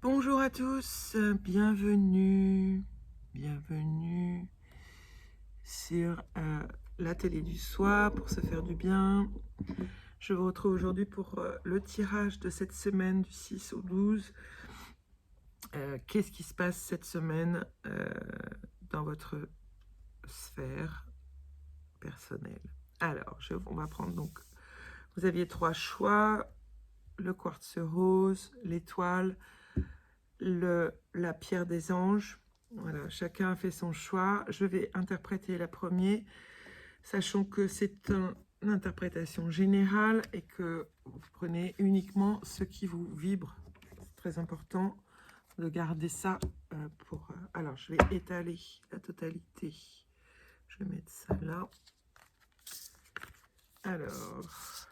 Bonjour à tous, bienvenue sur l'atelier du soir pour se faire du bien. Je vous retrouve aujourd'hui pour le tirage de cette semaine du 6 au 12. Qu'est-ce qui se passe cette semaine dans votre sphère personnelle? Alors, on va prendre donc, vous aviez 3 choix, le quartz rose, l'étoile, la pierre des anges. Voilà, chacun a fait son choix. Je vais interpréter la première, sachant que c'est une interprétation générale et que vous prenez uniquement ce qui vous vibre. C'est très important de garder ça pour... alors, je vais étaler la totalité. Je vais mettre ça là. Alors,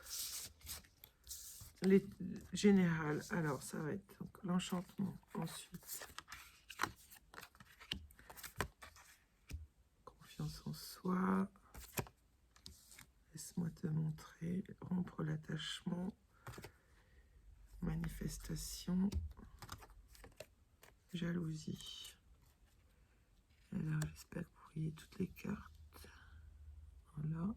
les générales. Alors, ça va être l'enchantement. Ensuite, confiance en soi. Laisse-moi te montrer. Rompre l'attachement. Manifestation. Jalousie. Alors, j'espère que vous voyez toutes les cartes. Voilà.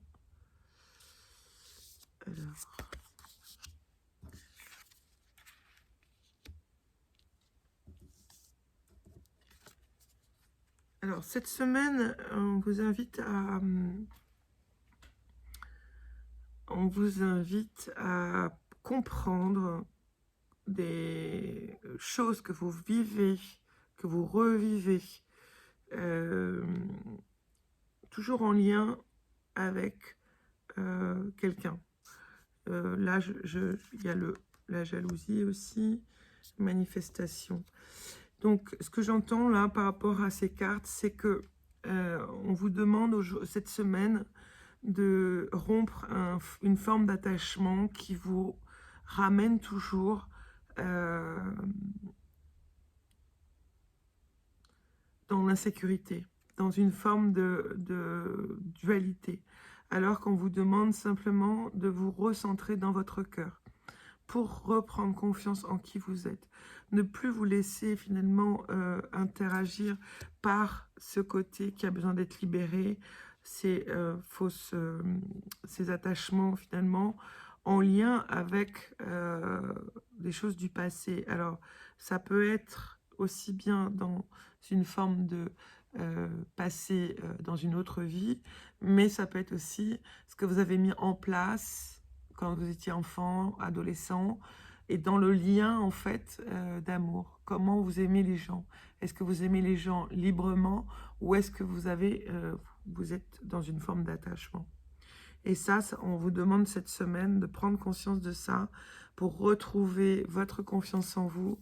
Alors, cette semaine, on vous invite à comprendre des choses que vous vivez, que vous revivez, toujours en lien avec quelqu'un. Là, il y a la jalousie aussi, manifestation. Donc, ce que j'entends là par rapport à ces cartes, c'est que on vous demande cette semaine de rompre une forme d'attachement qui vous ramène toujours dans l'insécurité, dans une forme de dualité, alors qu'on vous demande simplement de vous recentrer dans votre cœur pour reprendre confiance en qui vous êtes. Ne plus vous laisser finalement interagir par ce côté qui a besoin d'être libéré, ces attachements finalement en lien avec des choses du passé. Alors, ça peut être aussi bien dans une forme de passé dans une autre vie, mais ça peut être aussi ce que vous avez mis en place quand vous étiez enfant, adolescent, et dans le lien en fait d'amour. Comment vous aimez les gens? Est-ce que vous aimez les gens librement ou est-ce que vous êtes dans une forme d'attachement? Et ça, on vous demande cette semaine de prendre conscience de ça pour retrouver votre confiance en vous,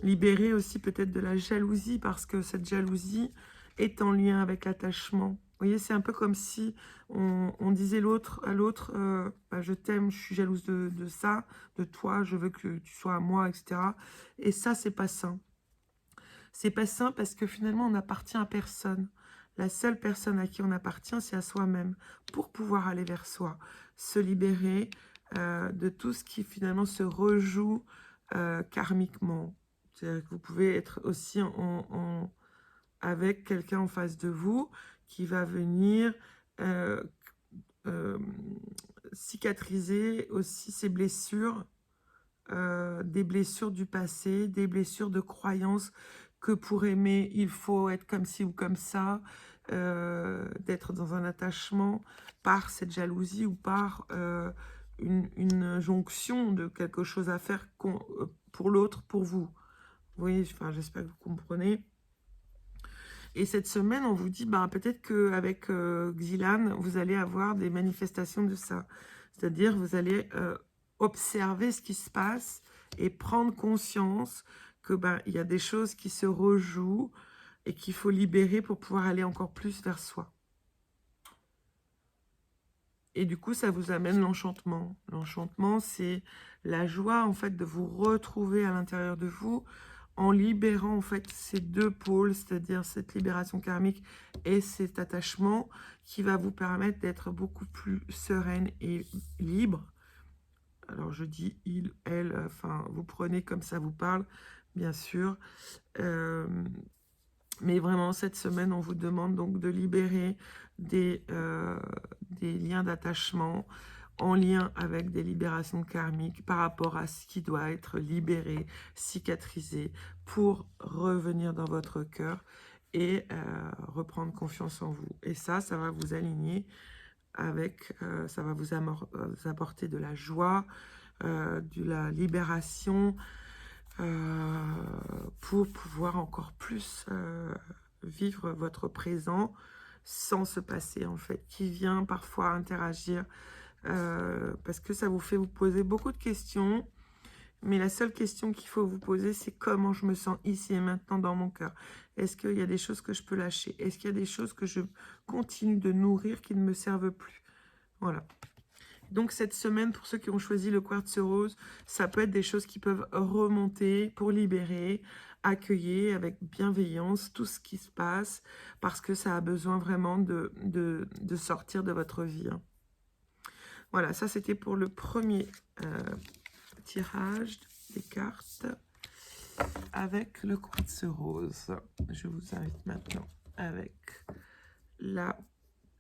libérer aussi peut-être de la jalousie parce que cette jalousie est en lien avec l'attachement. Vous voyez, c'est un peu comme si on disait à l'autre, bah, je t'aime, je suis jalouse de ça, de toi, je veux que tu sois à moi, etc. Et ça, c'est pas sain. C'est pas sain parce que finalement, on n'appartient à personne. La seule personne à qui on appartient, c'est à soi-même, pour pouvoir aller vers soi, se libérer de tout ce qui finalement se rejoue karmiquement. C'est-à-dire que vous pouvez être aussi avec quelqu'un en face de vous qui va venir cicatriser aussi ses blessures, des blessures du passé, des blessures de croyances que pour aimer, il faut être comme ci ou comme ça, d'être dans un attachement par cette jalousie ou par une jonction de quelque chose à faire pour l'autre, pour vous. Vous voyez, enfin, j'espère que vous comprenez. Et cette semaine, on vous dit, bah, peut-être qu'avec Xilan, vous allez avoir des manifestations de ça. C'est-à-dire, vous allez observer ce qui se passe et prendre conscience que il y a des choses qui se rejouent et qu'il faut libérer pour pouvoir aller encore plus vers soi. Et du coup, ça vous amène l'enchantement. L'enchantement, c'est la joie, en fait, de vous retrouver à l'intérieur de vous en libérant, en fait, ces deux pôles, c'est-à-dire cette libération karmique et cet attachement qui va vous permettre d'être beaucoup plus sereine et libre alors je dis il, elle, enfin, vous prenez comme ça vous parle, bien sûr. Mais vraiment, cette semaine, on vous demande donc de libérer des liens d'attachement en lien avec des libérations karmiques par rapport à ce qui doit être libéré, cicatrisé, pour revenir dans votre cœur et reprendre confiance en vous. Et ça va vous aligner avec, ça va vous apporter de la joie, de la libération, pour pouvoir encore plus vivre votre présent sans se passer, en fait, qui vient parfois interagir, parce que ça vous fait vous poser beaucoup de questions, mais la seule question qu'il faut vous poser, c'est comment je me sens ici et maintenant dans mon cœur. Est-ce qu'il y a des choses que je peux lâcher? Est-ce qu'il y a des choses que je continue de nourrir qui ne me servent plus? Voilà. Donc cette semaine, pour ceux qui ont choisi le quartz rose, ça peut être des choses qui peuvent remonter pour libérer, accueillir avec bienveillance tout ce qui se passe, parce que ça a besoin vraiment de sortir de votre vie. Voilà, ça c'était pour le premier tirage des cartes avec le quartz rose. Je vous invite maintenant avec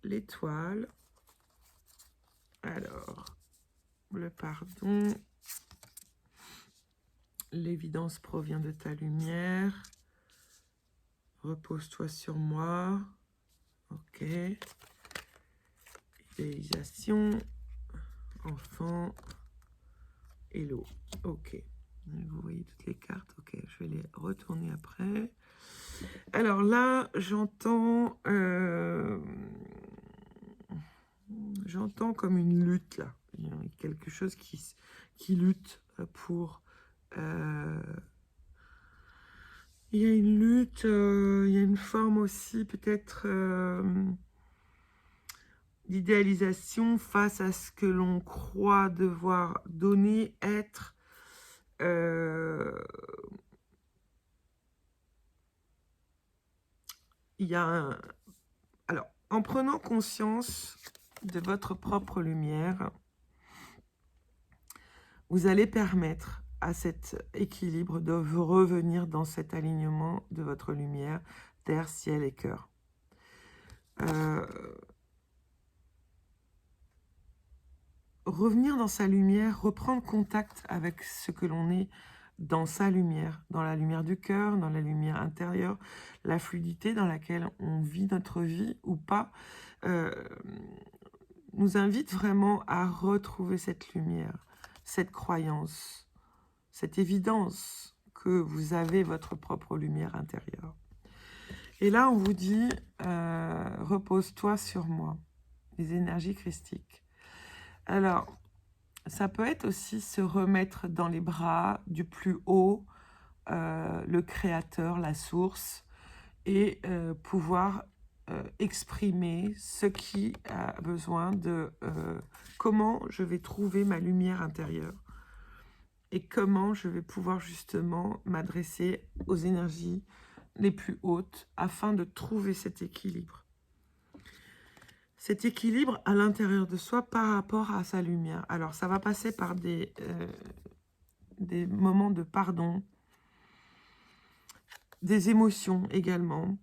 l'étoile. Alors, le pardon, l'évidence provient de ta lumière, repose-toi sur moi, ok, idéalisation, enfant, et l'eau, ok. Vous voyez toutes les cartes, ok, je vais les retourner après. Alors là, j'entends comme une lutte, là. Il y a quelque chose qui lutte pour... il y a une lutte, il y a une forme aussi peut-être d'idéalisation face à ce que l'on croit devoir donner, être. Il y a alors, en prenant conscience de votre propre lumière, vous allez permettre à cet équilibre de revenir dans cet alignement de votre lumière, terre, ciel et cœur. Revenir dans sa lumière, reprendre contact avec ce que l'on est dans sa lumière, dans la lumière du cœur, dans la lumière intérieure, la fluidité dans laquelle on vit notre vie ou pas, nous invite vraiment à retrouver cette lumière, cette croyance, cette évidence que vous avez votre propre lumière intérieure. Et là, on vous dit, repose-toi sur moi, les énergies christiques. Alors, ça peut être aussi se remettre dans les bras du plus haut, le créateur, la source, et pouvoir exprimer ce qui a besoin de comment je vais trouver ma lumière intérieure et comment je vais pouvoir justement m'adresser aux énergies les plus hautes afin de trouver cet équilibre. Cet équilibre à l'intérieur de soi par rapport à sa lumière. Alors, ça va passer par des moments de pardon, des émotions également.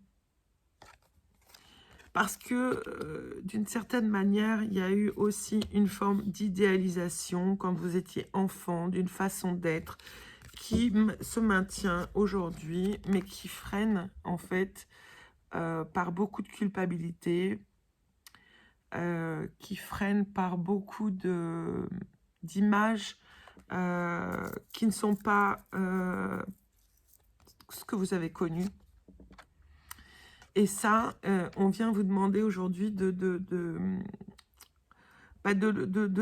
Parce que, d'une certaine manière, il y a eu aussi une forme d'idéalisation quand vous étiez enfant, d'une façon d'être qui se maintient aujourd'hui, mais qui freine, en fait, par beaucoup de culpabilité, qui freine par beaucoup d'images qui ne sont pas ce que vous avez connu. Et ça, on vient vous demander aujourd'hui de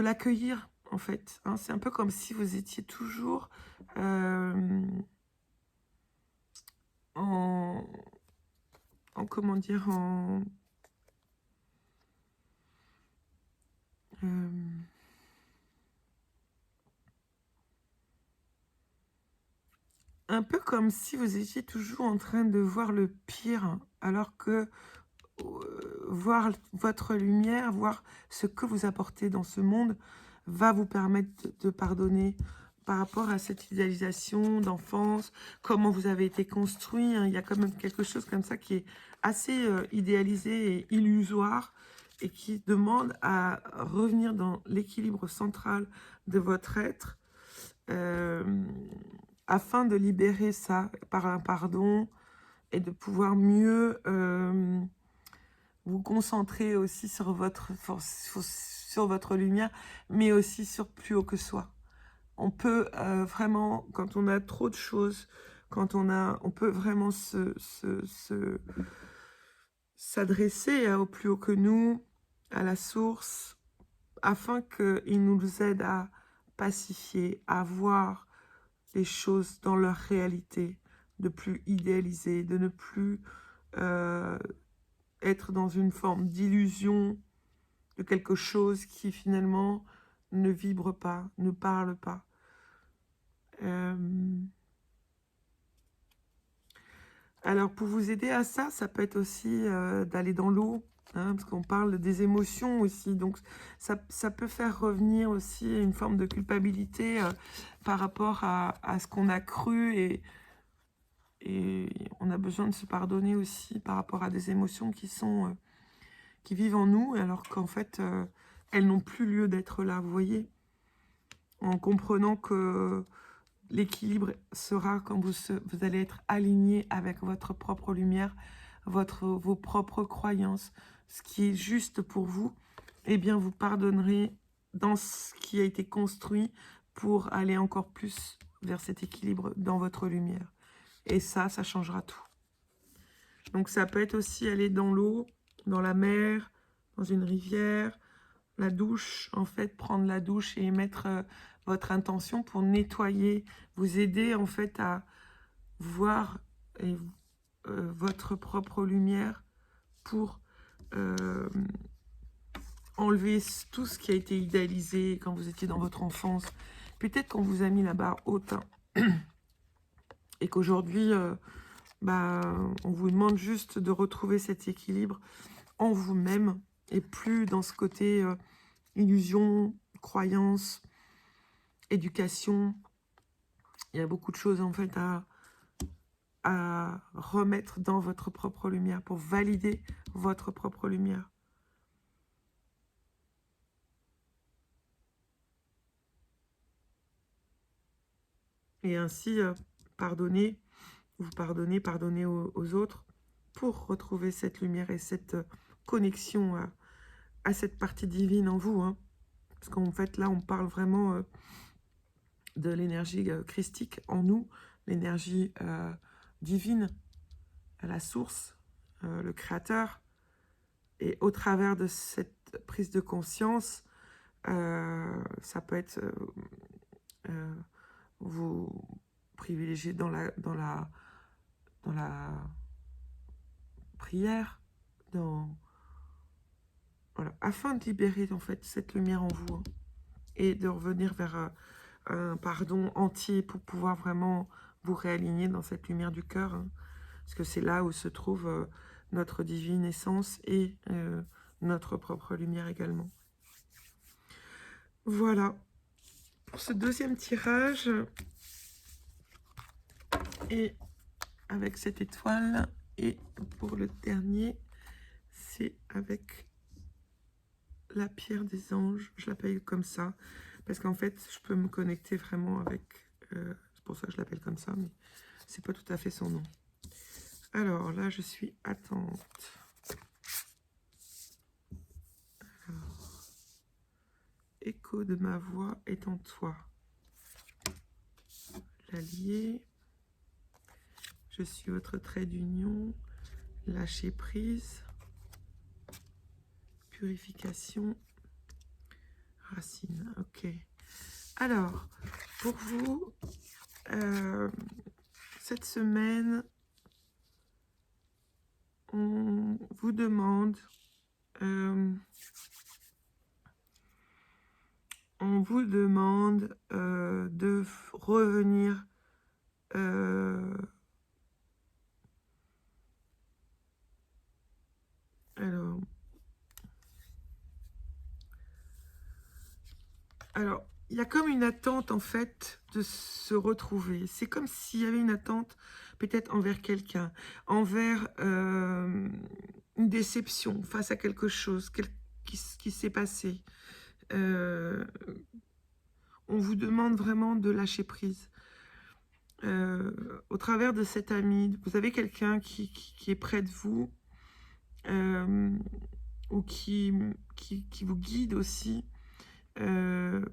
l'accueillir, en fait. Hein. C'est un peu comme si vous étiez toujours comment dire, un peu comme si vous étiez toujours en train de voir le pire, alors que voir votre lumière, voir ce que vous apportez dans ce monde, va vous permettre de pardonner par rapport à cette idéalisation d'enfance, comment vous avez été construit, hein. Il y a quand même quelque chose comme ça qui est assez idéalisé et illusoire et qui demande à revenir dans l'équilibre central de votre être afin de libérer ça par un pardon et de pouvoir mieux vous concentrer aussi sur votre lumière, mais aussi sur plus haut que soi. On peut vraiment, quand on a trop de choses, on peut vraiment s'adresser au plus haut que nous, à la source, afin qu'il nous aide à pacifier, à voir les choses dans leur réalité, de plus idéaliser, de ne plus être dans une forme d'illusion de quelque chose qui finalement ne vibre pas, ne parle pas. Alors pour vous aider à ça, ça peut être aussi d'aller dans l'eau, hein, parce qu'on parle des émotions aussi, donc ça peut faire revenir aussi une forme de culpabilité par rapport à ce qu'on a cru et on a besoin de se pardonner aussi par rapport à des émotions qui vivent en nous, alors qu'en fait, elles n'ont plus lieu d'être là, vous voyez. En comprenant que l'équilibre sera quand vous allez être aligné avec votre propre lumière, vos propres croyances, ce qui est juste pour vous, eh bien vous pardonnerez dans ce qui a été construit pour aller encore plus vers cet équilibre dans votre lumière. Et ça changera tout. Donc ça peut être aussi aller dans l'eau, dans la mer, dans une rivière, la douche, en fait, prendre la douche et mettre votre intention pour nettoyer, vous aider en fait à voir votre propre lumière pour enlever tout ce qui a été idéalisé quand vous étiez dans votre enfance. Peut-être qu'on vous a mis la barre haute hein, et qu'aujourd'hui, on vous demande juste de retrouver cet équilibre en vous-même et plus dans ce côté illusion, croyance, éducation. Il y a beaucoup de choses en fait à remettre dans votre propre lumière pour valider votre propre lumière. Et ainsi, pardonner aux autres pour retrouver cette lumière et cette connexion à cette partie divine en vous. Hein. Parce qu'en fait, là, on parle vraiment de l'énergie christique en nous, l'énergie divine, la source, le créateur. Et au travers de cette prise de conscience, ça peut être vous privilégier dans la prière, voilà, afin de libérer en fait cette lumière en vous hein, et de revenir vers un pardon entier pour pouvoir vraiment vous réaligner dans cette lumière du cœur, hein, parce que c'est là où se trouve notre divine essence et notre propre lumière également. Voilà, pour ce deuxième tirage, et avec cette étoile, et pour le dernier, c'est avec la pierre des anges, je l'appelle comme ça, parce qu'en fait, je peux me connecter vraiment avec, c'est pour ça que je l'appelle comme ça, mais c'est pas tout à fait son nom. Alors là, je suis attente. Alors, écho de ma voix est en toi. L'allié, je suis votre trait d'union, lâcher prise, purification, racine, ok. Alors, pour vous, cette semaine, on vous demande de revenir Alors, il y a comme une attente, en fait, de se retrouver. C'est comme s'il y avait une attente, peut-être envers quelqu'un, envers une déception face à quelque chose qui s'est passé. Euh, on vous demande vraiment de lâcher prise. Au travers de cet ami, vous avez quelqu'un qui est près de vous, euh, ou qui vous guide aussi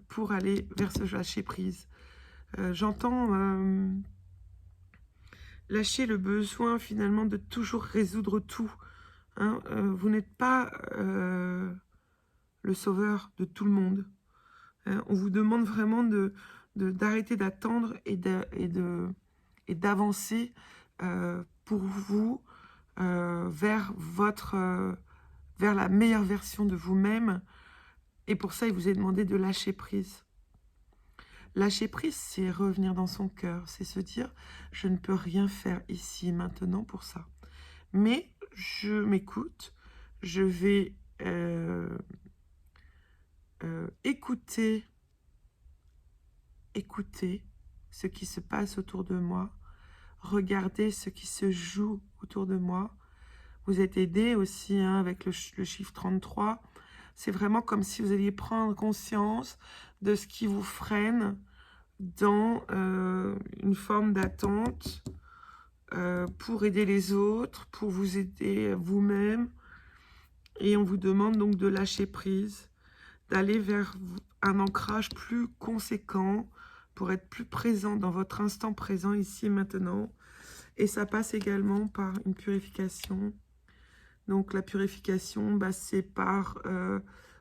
pour aller vers ce lâcher prise. J'entends lâcher le besoin finalement de toujours résoudre tout. Hein. Vous n'êtes pas le sauveur de tout le monde. Hein. On vous demande vraiment d'arrêter d'attendre et d'avancer pour vous vers la meilleure version de vous-même. Et pour ça, il vous est demandé de lâcher prise. Lâcher prise, c'est revenir dans son cœur, c'est se dire « je ne peux rien faire ici, maintenant pour ça ». Mais je m'écoute, je vais écouter ce qui se passe autour de moi, regarder ce qui se joue autour de moi. Vous êtes aidé aussi hein, avec le chiffre 33. C'est vraiment comme si vous alliez prendre conscience de ce qui vous freine dans une forme d'attente pour aider les autres, pour vous aider vous-même. Et on vous demande donc de lâcher prise, d'aller vers un ancrage plus conséquent pour être plus présent dans votre instant présent ici et maintenant. Et ça passe également par une purification. Donc la purification, bah, c'est par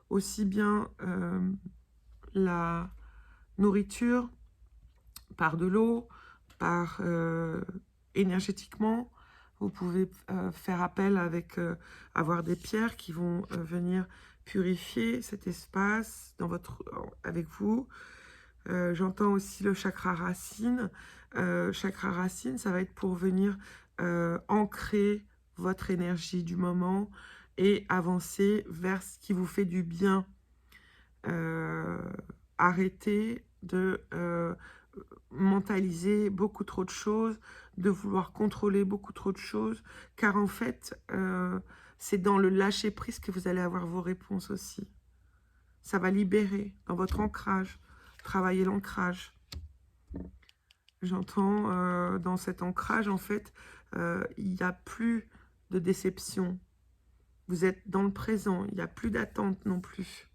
aussi bien la nourriture, par de l'eau, par énergétiquement. Vous pouvez faire appel avec avoir des pierres qui vont venir purifier cet espace avec vous. J'entends aussi le chakra racine. Chakra racine, ça va être pour venir ancrer votre énergie du moment et avancer vers ce qui vous fait du bien. Arrêtez de mentaliser beaucoup trop de choses, de vouloir contrôler beaucoup trop de choses, car en fait, c'est dans le lâcher-prise que vous allez avoir vos réponses aussi. Ça va libérer dans votre ancrage, travailler l'ancrage. J'entends dans cet ancrage, en fait, il n'y a plus de déception. Vous êtes dans le présent, il n'y a plus d'attente non plus.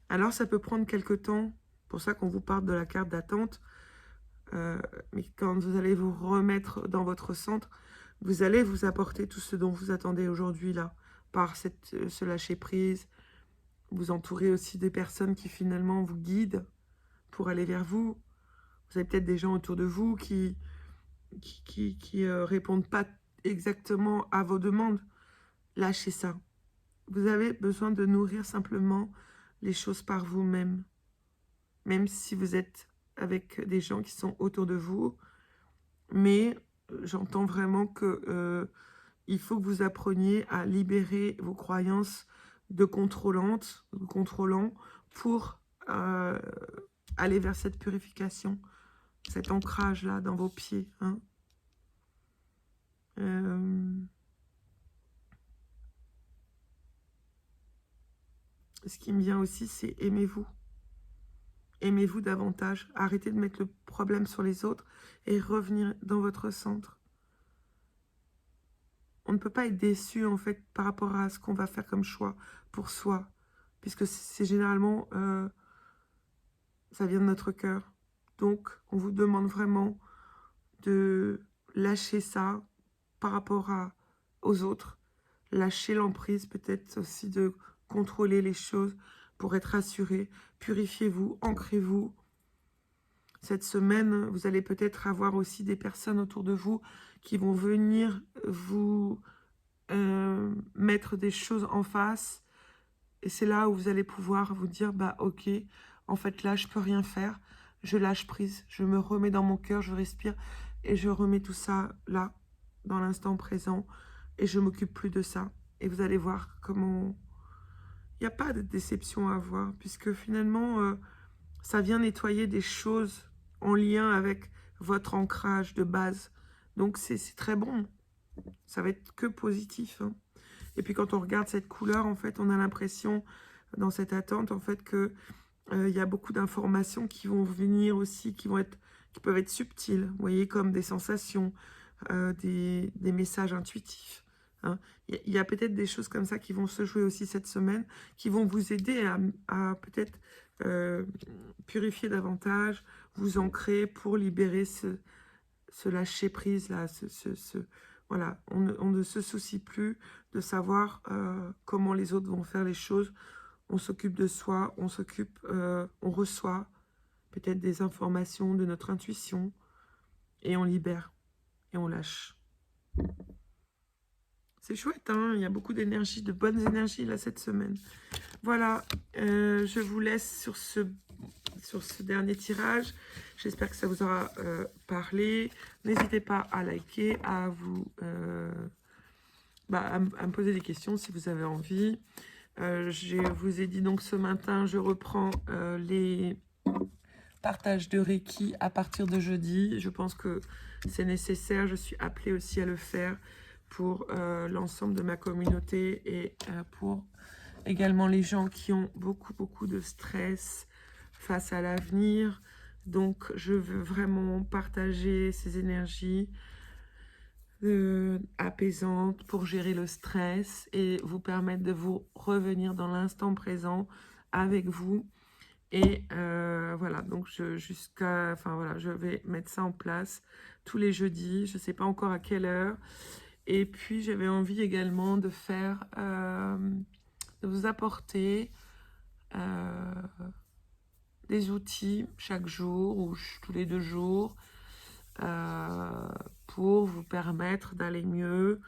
Alors, ça peut prendre quelque temps, pour ça qu'on vous parle de la carte d'attente, mais quand vous allez vous remettre dans votre centre, vous allez vous apporter tout ce dont vous attendez aujourd'hui, là, par ce lâcher-prise. Vous entourez aussi des personnes qui, finalement, vous guident pour aller vers vous. Vous avez peut-être des gens autour de vous qui répondent pas exactement à vos demandes. Lâchez ça. Vous avez besoin de nourrir simplement les choses par vous-même. Même si vous êtes avec des gens qui sont autour de vous. Mais j'entends vraiment que il faut que vous appreniez à libérer vos croyances de contrôlant pour aller vers cette purification, cet ancrage-là dans vos pieds. Hein. Ce qui me vient aussi, c'est aimez-vous. Aimez-vous davantage. Arrêtez de mettre le problème sur les autres et revenir dans votre centre. On ne peut pas être déçu, en fait, par rapport à ce qu'on va faire comme choix pour soi. Puisque c'est généralement, ça vient de notre cœur. Donc, on vous demande vraiment de lâcher ça par rapport aux autres. Lâcher l'emprise, peut-être aussi de contrôler les choses pour être rassuré. Purifiez-vous, ancrez-vous. Cette semaine, vous allez peut-être avoir aussi des personnes autour de vous qui vont venir vous mettre des choses en face. Et c'est là où vous allez pouvoir vous dire, bah ok, en fait là, je peux rien faire. Je lâche prise, je me remets dans mon cœur, je respire et je remets tout ça là, dans l'instant présent. Et je m'occupe plus de ça. Et vous allez voir comment il n'y a pas de déception à avoir, puisque finalement, ça vient nettoyer des choses en lien avec votre ancrage de base. Donc c'est très bon, ça va être que positif, hein. Et puis quand on regarde cette couleur, en fait, on a l'impression, dans cette attente, en fait, que il y a beaucoup d'informations qui vont venir aussi, qui peuvent être subtiles, vous voyez, comme des sensations, des messages intuitifs, hein. Il y a peut-être des choses comme ça qui vont se jouer aussi cette semaine, qui vont vous aider à peut-être purifier davantage, vous ancrer pour libérer ce lâcher-prise là, voilà, on ne se soucie plus de savoir comment les autres vont faire les choses. On s'occupe de soi, on reçoit peut-être des informations de notre intuition et on libère et on lâche. C'est chouette, hein, il y a beaucoup d'énergie, de bonnes énergies là cette semaine. Voilà, je vous laisse sur ce dernier tirage. J'espère que ça vous aura parlé. N'hésitez pas à liker, à me poser des questions si vous avez envie. Je vous ai dit donc ce matin, je reprends les partages de Reiki à partir de jeudi. Je pense que c'est nécessaire. Je suis appelée aussi à le faire pour l'ensemble de ma communauté et pour également les gens qui ont beaucoup de stress face à l'avenir. Donc, je veux vraiment partager ces énergies apaisantes pour gérer le stress et vous permettre de vous revenir dans l'instant présent avec vous. Et voilà, donc je vais mettre ça en place tous les jeudis. Je ne sais pas encore à quelle heure. Et puis, j'avais envie également de faire... de vous apporter des outils chaque jour ou tous les 2 jours pour vous permettre d'aller mieux,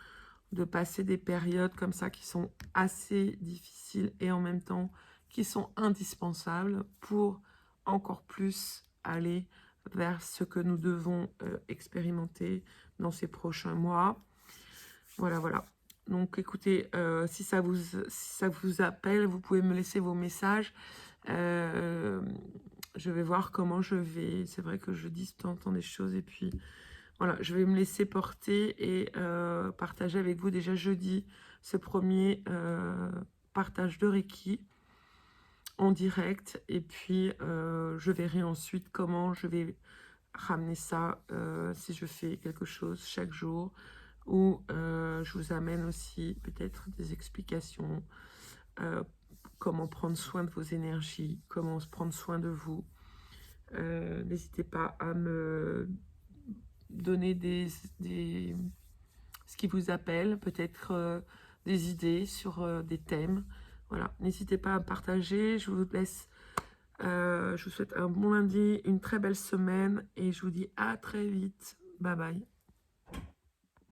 de passer des périodes comme ça qui sont assez difficiles et en même temps qui sont indispensables pour encore plus aller vers ce que nous devons expérimenter dans ces prochains mois. Voilà. Donc écoutez, si ça vous appelle, vous pouvez me laisser vos messages. Je vais voir comment je vais... C'est vrai que je dis de temps en temps des choses et puis voilà, je vais me laisser porter et partager avec vous déjà jeudi ce premier partage de Reiki en direct. Et puis je verrai ensuite comment je vais ramener ça si je fais quelque chose chaque jour. Où je vous amène aussi peut-être des explications, comment prendre soin de vos énergies, comment se prendre soin de vous. N'hésitez pas à me donner ce qui vous appelle, peut-être des idées sur des thèmes. Voilà, n'hésitez pas à partager. Je vous laisse, je vous souhaite un bon lundi, une très belle semaine et je vous dis à très vite. Bye bye.